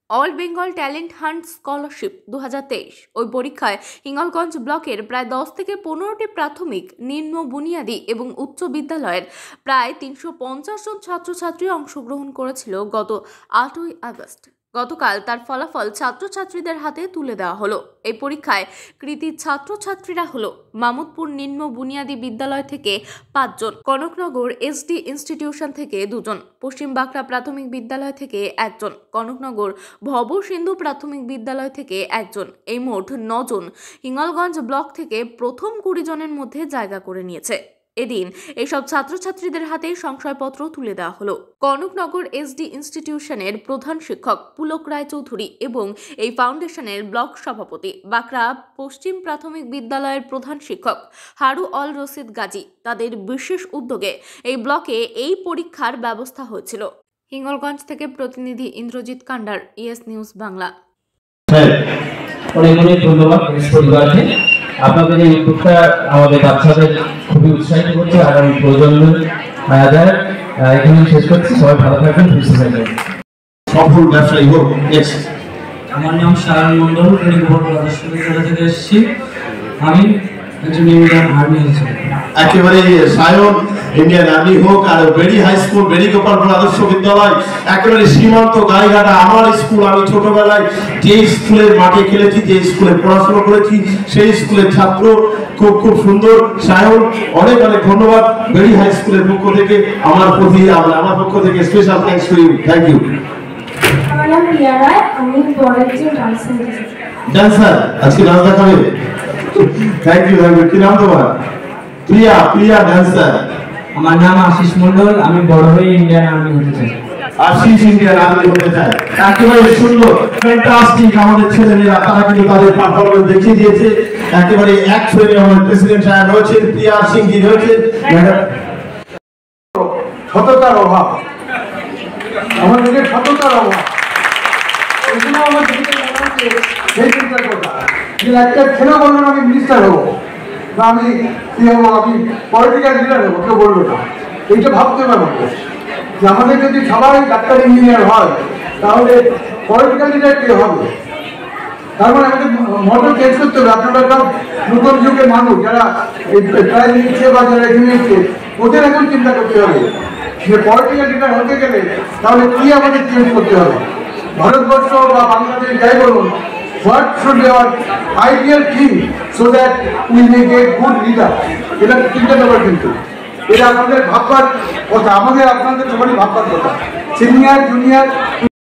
All Bengal talent hunt scholarship 2023 ওই পরীক্ষায় হিঙ্গলগঞ্জ ব্লকের প্রায় 10 থেকে 15টি প্রাথমিক, নিম্ন বুনিয়াদী এবং উচ্চ বিদ্যালয়ের প্রায় 350 জন ছাত্রছাত্রী অংশগ্রহণ করেছিল গত 8ই আগস্ট। গতকাল তার ফলাফল ছাত্রছাত্রীদের হাতে তুলে দেওয়া হলো। এই পরীক্ষায় কৃতী ছাত্রছাত্রীরা হলো মামুদপুর নিম্ন বুনিয়াদী বিদ্যালয় থেকে 5 জন, কনকনগর এসডি ইনস্টিটিউশন থেকে 2 জন, পশ্চিম বাঁকড়া প্রাথমিক বিদ্যালয় থেকে 1 জন, কনকনগর ভব সিন্ধু প্রাথমিক বিদ্যালয় থেকে 1 জন। এই মোট 9 জন হিঙ্গলগঞ্জ ব্লক থেকে প্রথম 20 জনের মধ্যে জায়গা করে নিয়েছে। এদিন এইসব ছাত্রছাত্রীদের হাতে সংশয়পত্র তুলে দেওয়া হলো। কনকনগর এসডি ইনস্টিটিউশনের প্রধান শিক্ষক পুলক রায়চৌধুরী এবং এই ফাউন্ডেশনের ব্লক সভাপতি, বাঁকড়া পশ্চিম প্রাথমিক বিদ্যালয়ের প্রধান শিক্ষক হারু অল রশিদ গাজী, তাদের বিশেষ উদ্যোগে এই ব্লকে এই পরীক্ষার ব্যবস্থা হয়েছিল। হিঙ্গলগঞ্জ থেকে প্রতিনিধি ইন্দ্রজিৎ কান্ডার, ইএস নিউজ বাংলা। অনেক অনেক ধন্যবাদ পরিবারকে। আপনাদের এই উদ্যোগটা আমাদের বাচ্চাদের খুবই উৎসাহিত করছে। আগামী প্রজন্মের এখানে শেষ করছি। সবাই ভালো থাকবেন, সুস্থ থাকবেন, সফল ব্যবসায়ী হোক। আমার নাম সায়ন মন্ডল, আদর্শ বিদ্যালয় থেকে এসেছি। আমি একজন ইন্ডিয়ান আর্মি হয়েছি। একেবারে সায়ন ইন্ডিয়ান আর্মি হোক, আর বেরি হাই স্কুল, বেরি গোপালপুর আদর্শ বিদ্যালয় একেবারে সীমান্ত গাইঘাটা আমার স্কুল। আমি ছোটবেলায় যে স্কুলের মাঠে খেলেছি, যে স্কুলে পড়াশোনা করেছি, সেই স্কুলের ছাত্র। খুব খুব সুন্দর সায়ন, অনেক অনেক ধন্যবাদ বেরি হাই স্কুলের পক্ষ থেকে, আমার পক্ষ থেকে special thanks to you. Thank you. আমার নাম প্রিয়া রায়, আমি বড়াইচি ডান্সার। আজকে ডান্স দেখাবে? Thank you, thank you. কি নাম তোমার? প্রিয়া ডান্সার। আমার নাম আশিস মন্ডল, আমি বড় হয়ে ইন্ডিয়ান আর্মি হতে চাই। আশিস ইন্ডিয়ান আর্মি হতে চায়। একেবারে সুন্দর, ফ্যান্টাস্টিক। আমাদের ছেলেমেয়েরা তারা কিন্তু তাদের পারফরমেন্স দেখিয়ে দিয়েছে। একেবারে এক শ্রেণী আমাদের প্রেসিডেন্ট সাহেব রয়েছে, প্রিয়া সিং জি রয়েছে। সততার অভাব, আমাদের সততার অভাব। এখানে আমাদের সেই চিন্তা কথা যে একটা ছেলে বললো আমি মিনিস্টার হবো, না আমি কি হবো, আমি পলিটিক্যাল লিডার হবো, কেউ বললো না। এইটা ভাবতে পারবো যে আমাদের যদি সবাই ডাক্তার ইঞ্জিনিয়ার হয়, তাহলে পলিটিক্যাল লিডার কে হবে? তার মানে আমাদের মডেল চেঞ্জ করতে হবে। আপনারা সব নতুন যুগের মানুষ, যারা প্রাইজ নিচ্ছে বা যারা এখানে নিচ্ছে, ওদের এখন চিন্তা করতে হবে যে পলিটিক্যাল লিডার হতে গেলে তাহলে কি আমাদের চেঞ্জ করতে হবে। ভারতবর্ষ বা বাংলাদেশ যাই বলুন, what should be our ideal thing so that we may get good leader? এটা চিন্তা ব্যাপার, কিন্তু এটা আমাদের ভাববার কথা, আমাদের আপনাদের সবারই ভাববার কথা। Senior junior